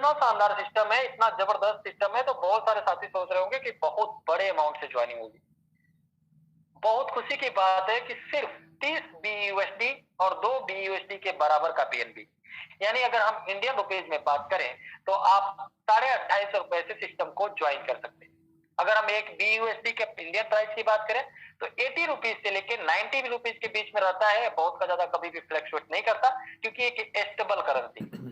इतना शानदार सिस्टम है, इतना जबरदस्त सिस्टम है, तो बहुत सारे साथी सोच रहे होंगे कि बहुत बड़े अमाउंट से ज्वाइनिंग होगी। बहुत खुशी की बात है कि सिर्फ 30 BUSD और 2 BUSD के बराबर का पीएनबी, यानी अगर हम इंडियन रुपीज में बात करें तो आप 2850 से सिस्टम को ज्वाइन कर सकते हैं। अगर हम एक BUSD के इंडियन प्राइस की बात करें तो 80 रुपीज से लेकर 90 रुपीज के बीच में रहता है, बहुत का ज्यादा कभी भी फ्लक्चुएट नहीं करता, क्योंकि एक स्टेबल करेंसी।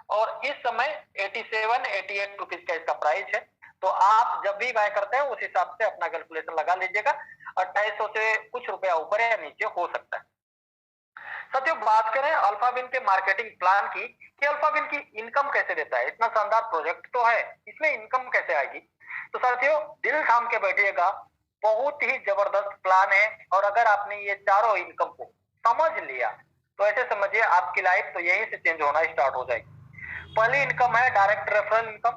और इस समय 87-88 रुपीज का इसका प्राइस है। तो आप जब भी बाय करते हैं उस हिसाब से अपना कैलकुलेशन लगा लीजिएगा, 2800 से कुछ रुपया ऊपर या नीचे हो सकता है। साथियों, बात करें अल्फाविन के मार्केटिंग प्लान की कि अल्फाविन की इनकम कैसे देता है। इतना शानदार प्रोजेक्ट तो है, इसमें इनकम कैसे आएगी? तो साथियों, दिल थाम के बैठिएगा, बहुत ही जबरदस्त प्लान है। और अगर आपने ये चारों इनकम को समझ लिया तो ऐसे समझिए आपकी लाइफ तो यहीं से चेंज होना स्टार्ट हो जाएगी। पहली इनकम है डायरेक्ट रेफरल इनकम,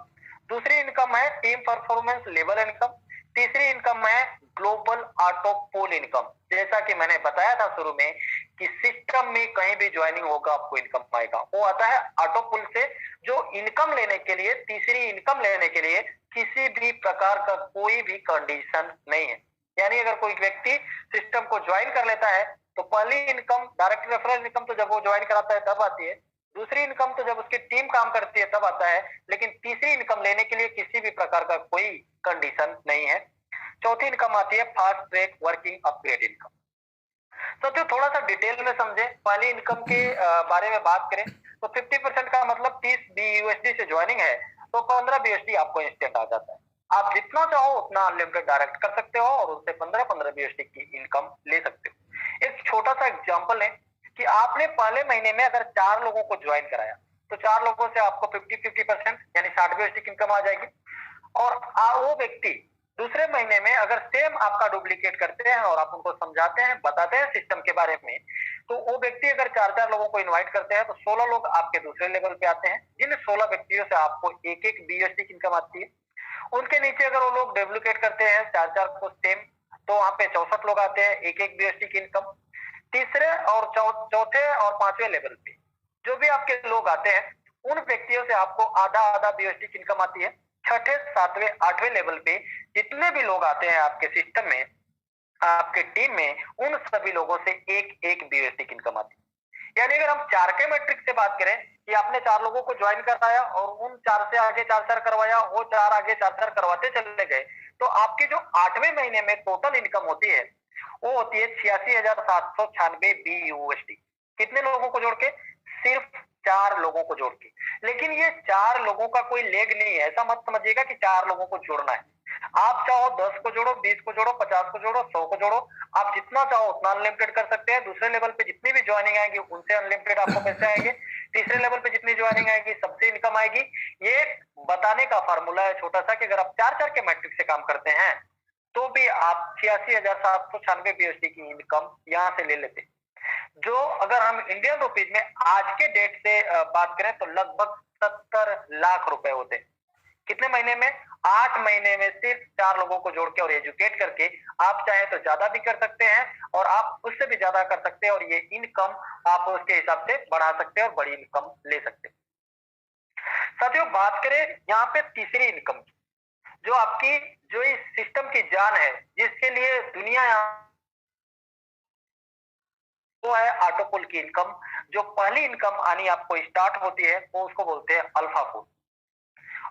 दूसरी इनकम है टीम परफॉर्मेंस लेवल इनकम, तीसरी इनकम है ग्लोबल ऑटो पूल इनकम। जैसा कि मैंने बताया था शुरू में कि सिस्टम में कहीं भी ज्वाइनिंग होगा आपको इनकम आएगा, वो आता है ऑटो पूल से, जो इनकम लेने के लिए, तीसरी इनकम लेने के लिए किसी भी प्रकार का कोई भी कंडीशन नहीं है। यानी अगर कोई व्यक्ति सिस्टम को ज्वाइन कर लेता है तो पहली इनकम डायरेक्ट रेफरल इनकम तो जब वो ज्वाइन कराता है तब आती है, दूसरी इनकम तो जब उसकी टीम काम करती है तब आता है, लेकिन तीसरी इनकम लेने के लिए किसी भी प्रकार का कोई कंडीशन नहीं है। चौथी इनकम आती है fast track working upgrade income. तो थोड़ा सा डिटेल में समझे, पहली इनकम के बारे में बात करें तो 50% का मतलब 30 BUSD से ज्वाइनिंग है तो 15 BUSD आपको इंस्टेंट आ जाता है। आप जितना चाहो उतना अनलिमिटेड डायरेक्ट कर सकते हो और उससे 15-15 BUSD की इनकम ले सकते हो। एक छोटा सा एग्जांपल है कि आपने पहले महीने में अगर 4 लोगों को ज्वाइन कराया तो 4 लोगों से आपको 50-50% यानी 60 BUSD की इनकम आ जाएगी। और वो व्यक्ति दूसरे महीने में अगर सेम आपका डुप्लीकेट करते हैं और आप उनको समझाते हैं, बताते हैं सिस्टम के बारे में, तो वो व्यक्ति अगर 4-4 लोगों को इनवाइट करते हैं तो 16 लोग आपके दूसरे लेवल पे आते हैं, जिन 16 व्यक्तियों से आपको एक-एक BUSD की इनकम आती है। उनके नीचे अगर वो लोग डुप्लीकेट करते हैं 4-4 को सेम, तो वहां पे 64 लोग आते हैं, एक-एक BUSD की इनकम। तीसरे और चौथे और पांचवें लेवल पे जो भी आपके लोग आते हैं उन व्यक्तियों से आपको आधा-आधा BUSD की इनकम आती है। छठे, सातवें, आठवें लेवल पे जितने भी लोग आते हैं आपके सिस्टम में, आपके टीम में, उन सभी लोगों से एक-एक BUSD की इनकम आती है। यानी अगर हम 4 के मैट्रिक से बात करें कि आपने 4 लोगों को ज्वाइन कराया और उन 4 से आगे 4-4 करवाया, वो 4 आगे 4-4 करवाते चले गए, तो आपके जो 8वें महीने में टोटल इनकम होती है वो होती है 86,796 BUSD। कितने लोगों को जोड़ के? सिर्फ 4 लोगों को जोड़ के। लेकिन ये 4 लोगों का कोई लेग नहीं है, ऐसा मत समझिएगा कि 4 लोगों को जोड़ना है। आप चाहो 10 को जोड़ो, 20 को जोड़ो, 50 को जोड़ो, 100 को जोड़ो, आप जितना चाहो उतना अनलिमिटेड कर सकते हैं। दूसरे लेवल पे जितनी भी ज्वाइनिंग आएगी उनसे अनलिमिटेड आपको पैसे आएंगे, तीसरे लेवल पे जितनी ज्वाइनिंग आएगी सबसे इनकम आएगी। ये बताने का फार्मूला है छोटा सा कि अगर आप 4-4 के मैट्रिक से काम करते हैं तो भी आप 86,796 BUSD की इनकम यहाँ से ले लेते। जो अगर हम इंडियन रुपीज में आज के डेट से बात करें तो लगभग 70 लाख रुपए होते हैं। कितने महीने में? 8 महीने में सिर्फ 4 लोगों को जोड़ के और एजुकेट करके आप चाहे तो ज्यादा भी कर सकते हैं और आप उससे भी ज्यादा कर सकते हैं और ये इनकम आप उसके हिसाब से बढ़ा सकते हैं और बड़ी इनकम ले सकते हैं। साथियों, बात करें यहाँ पे तीसरी इनकम की, जो आपकी, जो इस सिस्टम की जान है, जिसके लिए दुनिया यहाँ, वो है ऑटो पुल की इनकम। जो पहली इनकम आनी आपको स्टार्ट होती है वो उसको बोलते हैं अल्फा पुल।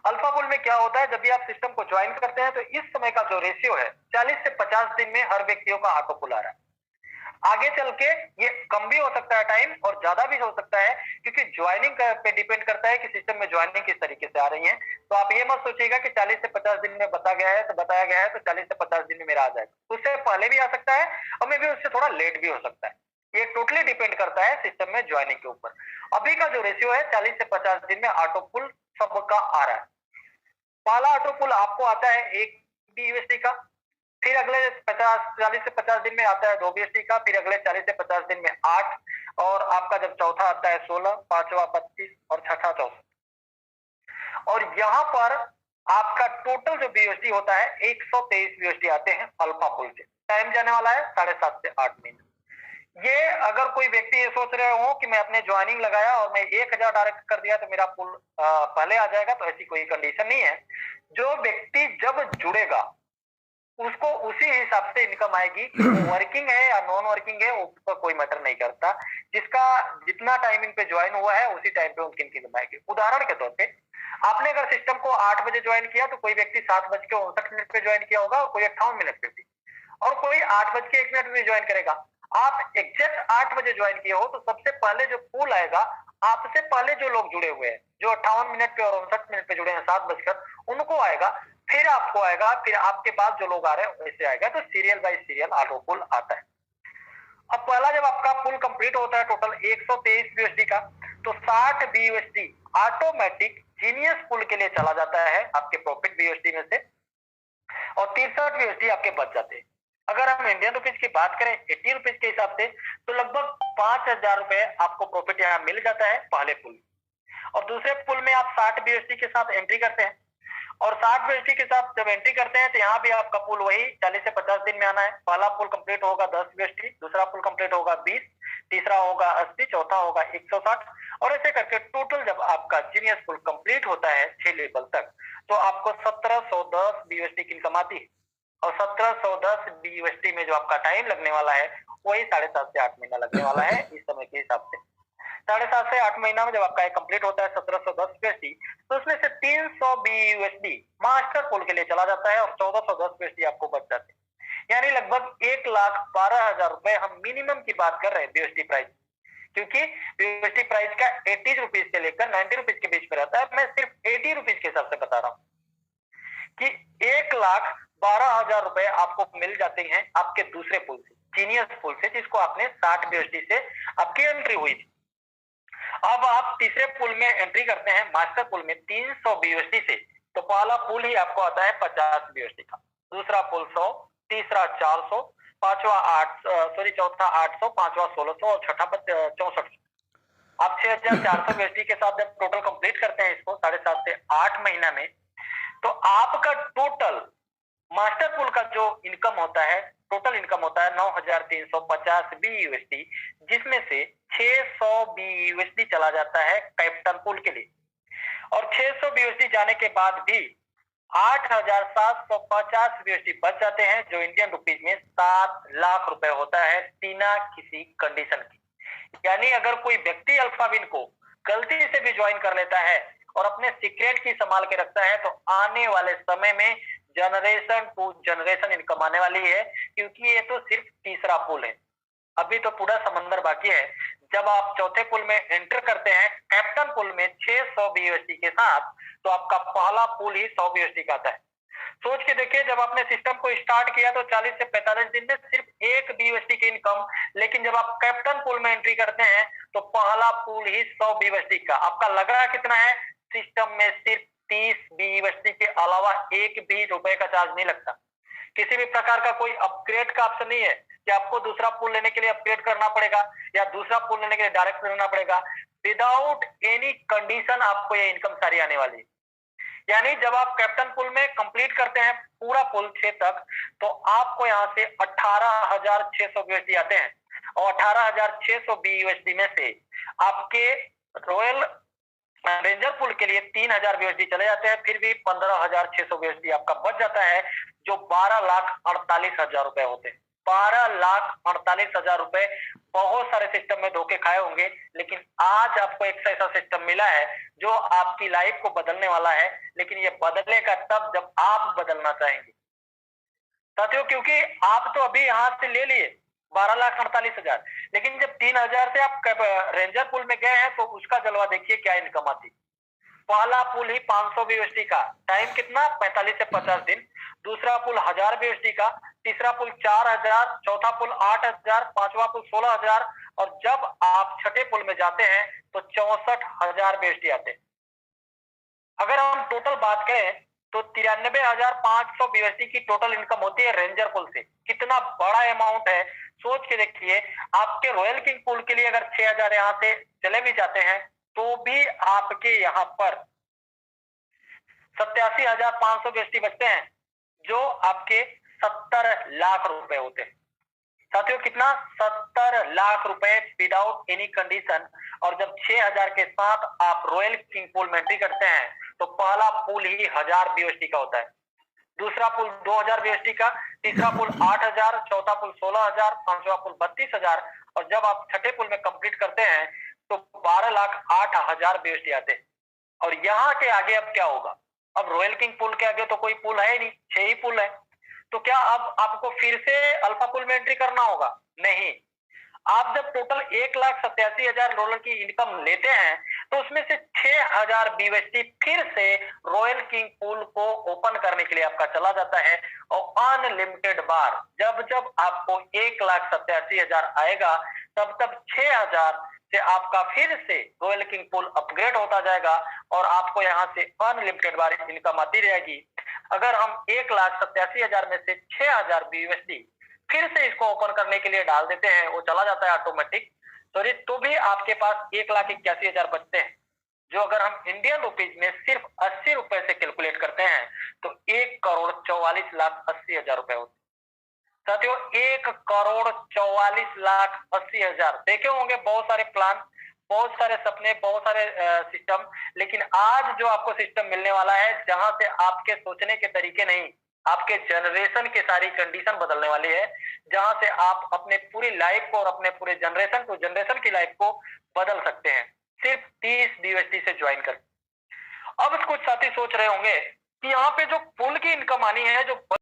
अल्फा पुल में क्या होता है, जब भी आप सिस्टम को ज्वाइन करते हैं तो इस समय का जो रेशियो है 40 से 50 दिन में हर व्यक्तियों का ऑटो पुल आ रहा है। आगे चल के ये कम भी हो सकता है टाइम और ज्यादा भी हो सकता है, क्योंकि ज्वाइनिंग पे डिपेंड करता है कि सिस्टम में ज्वाइनिंग किस तरीके से आ रही है। तो आप ये मत सोचिएगा कि 40 से 50 दिन में बताया गया है तो 40 से 50 दिन में मेरा आ जाएगा। उससे पहले भी आ सकता है और मे भी उससे थोड़ा लेट भी हो सकता है। ये टोटली डिपेंड करता है सिस्टम में ज्वाइनिंग के ऊपर। अभी का जो रेशियो है 40 से 50 दिन में ऑटो पुल सबका आ रहा है। पहला ऑटो पुल आपको आता है 1 BUSD का, फिर अगले 40 से 50 दिन में आता है 2 BUSD का, फिर अगले 40 से 50 दिन में 8, और आपका जब चौथा आता है 16, पांचवा 25 और छठा 64। और यहाँ पर आपका टोटल जो BUSD होता है 123 BUSD आते हैं अल्फा पुल से। टाइम जाने वाला है 7.5 से 8 महीने। ये अगर कोई व्यक्ति ये सोच रहे हो कि मैं अपने ज्वाइनिंग लगाया और मैं 1000 डायरेक्ट कर दिया तो मेरा पुल पहले आ जाएगा, तो ऐसी कोई कंडीशन नहीं है। जो व्यक्ति जब जुड़ेगा उसको उसी हिसाब से इनकम आएगी। वो वर्किंग है या नॉन वर्किंग है उसका कोई मैटर नहीं करता। जिसका जितना टाइमिंग पे ज्वाइन हुआ है उसी टाइम पे उनकी इनकम आएगी। उदाहरण के तौर पे आपने अगर सिस्टम को 8 बजे ज्वाइन किया तो कोई व्यक्ति 7:59 पे ज्वाइन किया होगा और कोई 58 मिनट पे भी, और कोई 8:01 में ज्वाइन करेगा। आप एग्जैक्ट 8 बजे ज्वाइन किए हो तो सबसे पहले जो पूल आएगा, आपसे पहले जो लोग जुड़े हुए हैं, जो 58 मिनट पे और 59 मिनट पे जुड़े हैं 7 बजकर, उनको आएगा, फिर आपको आएगा, फिर आपके बाद जो लोग आ रहे हैं वैसे आएगा। तो सीरियल बाय सीरियल ऑटो पुल आता है। अब पहला जब आपका पुल कंप्लीट होता है टोटल 123 बीयूएसडी का, तो 60 बीयूएसडी ऑटोमेटिक जीनियस पुल के लिए चला जाता है आपके प्रॉफिट बीयूएसडी में से, और 63 बीयूएसडी आपके बच जाते हैं। अगर हम इंडियन रुपीज की बात करें 80 रुपीज के हिसाब से, तो लगभग 5000 रुपए आपको प्रॉफिट यहाँ मिल जाता है पहले पुल। और दूसरे पुल में आप 60 बीएसटी के साथ एंट्री करते हैं, और 60 बीएसटी के साथ जब एंट्री करते हैं तो यहाँ भी आपका पुल वही 40 से 50 दिन में आना है। पहला पुल कंप्लीट होगा 10 बीएसटी, दूसरा पुल कंप्लीट होगा 20, तीसरा होगा 80, चौथा होगा 160, और ऐसे करके टोटल जब आपका जीनियस पुल कंप्लीट होता है 6 लेवल तक, तो आपको 1710 बीएसटी की इनकम आती है। और 1710 बीएसटी में जो आपका टाइम लगने वाला है वही 7.5 से 8 महीना लगने वाला है इस समय के हिसाब से। 7.5 से 8 महीना में जब आपका कंप्लीट होता है 1710 बीएसडी, तो उसमें से 300 बीयूएसडी मास्टर पुल के लिए चला जाता है और 1410 बीएसडी आपको बच जाते हैं। यानी लगभग 1,12,000 रुपए हम मिनिमम की बात कर रहे हैं बीयूएसडी प्राइस, क्योंकि बीयूएसडी प्राइस का 80 रुपीज से लेकर 90 रुपीज के बीच में रहता है। मैं सिर्फ 80 रुपीज के हिसाब से बता रहा हूँ कि 1,12,000 रुपए आपको मिल जाते हैं आपके दूसरे पुल से, जीनियस पुल से, जिसको आपने 60 बीएसडी से आपकी एंट्री हुई थी। अब आप तीसरे पुल में एंट्री करते हैं मास्टर पुल में 300 बीयूएसडी से, तो पहला पुल ही आपको आता है 50 बीयूएसडी का, दूसरा पुल 100, तीसरा 400, चौथा 800, पांचवा 1600 और छठा 6400। आप 6400 बीयूएसडी के साथ जब टोटल कंप्लीट करते हैं इसको 7.5 से 8 महीना में, तो आपका टोटल मास्टर पुल का जो इनकम होता है, टोटल इनकम होता है 9,350 बीयूएसडी, जिसमें से 600 बीयूएसडी चला जाता है कैप्टन पुल के लिए। और 600 बीयूएसडी जाने के बाद भी 8,750 बीयूएसडी बच जाते हैं, जो इंडियन रुपीज में 7 लाख रुपए होता है बिना किसी कंडीशन की। यानी अगर कोई व्यक्ति अल्फाविन को गलती से भी ज्वाइन कर लेता है और अपने सीक्रेट की संभाल के रखता है, तो आने वाले समय में जनरेशन टू जनरेशन इनकम आने वाली है, क्योंकि ये तो सिर्फ तीसरा पुल है, अभी तो पूरा समंदर बाकी है। जब आप चौथे पुल में एंटर करते हैं कैप्टन पुल में 600 बीयूएसडी के साथ, तो आपका पहला पुल ही 100 बीयूएसडी का आता है। सोच के देखिए, जब आपने सिस्टम को स्टार्ट किया तो 40 से 45 दिन में सिर्फ 1 बीयूएसडी की इनकम, लेकिन जब आप कैप्टन पुल में एंट्री करते हैं तो पहला पुल ही 100 बीयूएसडी का। आपका लग रहा है कितना है? सिस्टम में सिर्फ 30 बीयूएसडी के अलावा एक भी रुपए का चार्ज नहीं लगता। किसी भी प्रकार का कोई अपग्रेड का ऑप्शन नहीं है कि आपको दूसरा पुल लेने के लिए अपग्रेड करना पड़ेगा या दूसरा पुल लेने के लिए डायरेक्ट लेना पड़ेगा। विदाउट एनी कंडीशन आपको ये इनकम सारी आने वाली है। यानी जब आप कैप्टन पुल में कंप्लीट करते हैं पूरा पुल 6 तक, तो आपको यहाँ से 18,600 बीयूएसडी आते हैं, और 18,600 बीयूएसडी में से आपके रॉयल रेंजर पुल के लिए 3,000 बीयूएसडी चले जाते हैं, फिर भी 15,600 बीयूएसडी आपका बच जाता है, जो 12,48,000 रुपए होते हैं। 12,48,000 रुपए। बहुत सारे सिस्टम में धोखे खाए होंगे, लेकिन आज आपको एक ऐसा सिस्टम मिला है जो आपकी लाइफ को बदलने वाला है। लेकिन ये बदलेगा तब जब आप बदलना चाहेंगे साथियों, क्योंकि आप तो अभी यहाँ से ले लिए 12,48,000, लेकिन जब 3,000 से आप रेंजर पुल में गए हैं तो उसका जलवा देखिए क्या इनकम आती। पहला पुल ही 500 बीयूएसडी का, टाइम कितना? 45 से 50 दिन। दूसरा पुल 1000 बीयूएसडी का, तीसरा पुल 4,000, चौथा पुल 8,000, पांचवा पुल 16,000, और जब आप छठे पुल में जाते हैं तो 64,000 बीयूएसडी आते हैं। अगर हम टोटल बात करें तो 93,500 बीयूएसडी की टोटल इनकम होती है रेंजर पुल से। कितना बड़ा अमाउंट है, सोच के देखिए। आपके रॉयल किंग पुल के लिए अगर 6,000 यहाँ से चले भी जाते हैं तो भी आपके यहाँ पर 87,500 बीयूएसडी बचते हैं, जो आपके 70 लाख रुपए होते हैं। साथियों कितना, 70 लाख रुपए विदाउट एनी कंडीशन। और जब 6,000 के साथ आप रॉयल किंग पूल में एंट्री करते हैं तो पहला पूल ही 1000 बीओएसटी का होता है, दूसरा पुल 2000 बीएसटी का, तीसरा पुल 8000, चौथा पुल 16000, पांचवा पुल 32000, और जब आप छठे पुल में कंप्लीट करते हैं तो 12,08,000 बीएसटी आते हैं। और यहाँ के आगे अब क्या होगा, अब रॉयल किंग पुल के आगे तो कोई पुल है नहीं, 6 ही पुल है, तो क्या अब आपको फिर से अल्फा पुल में एंट्री करना होगा? नहीं। आप जब टोटल 1,87,000 डॉलर की इनकम लेते हैं तो उसमें से 6,000 बीएसटी फिर से रॉयल किंग पूल को ओपन करने के लिए आपका चला जाता है। और अनलिमिटेड बार जब जब आपको 1,87,000 आएगा तब तब 6,000 से आपका फिर से रॉयल किंग पूल अपग्रेड होता जाएगा और आपको यहाँ से अनलिमिटेड बार इनकम आती रहेगी। अगर हम 1,87,000 में से 6,000 बीएसटी फिर से इसको ओपन करने के लिए डाल देते हैं, वो चला जाता है ऑटोमेटिक, सॉरी, तो भी आपके पास 1,81,000 बचते हैं, जो अगर हम इंडियन रुपीज में सिर्फ 80 रुपए से कैलकुलेट करते हैं तो 1,44,80,000 रुपए होते हैं। साथियों 1,44,80,000 देखे होंगे, बहुत सारे प्लान, बहुत सारे सपने, बहुत सारे सिस्टम, लेकिन आज जो आपको सिस्टम मिलने वाला है जहां से आपके सोचने के तरीके नहीं, आपके जनरेशन की सारी कंडीशन बदलने वाली है, जहां से आप अपने पूरी लाइफ को और अपने पूरे जनरेशन टू जनरेशन की लाइफ को बदल सकते हैं सिर्फ 30 बीएसटी से ज्वाइन कर। अब कुछ साथी सोच रहे होंगे कि यहाँ पे जो पुल की इनकम आनी है, जो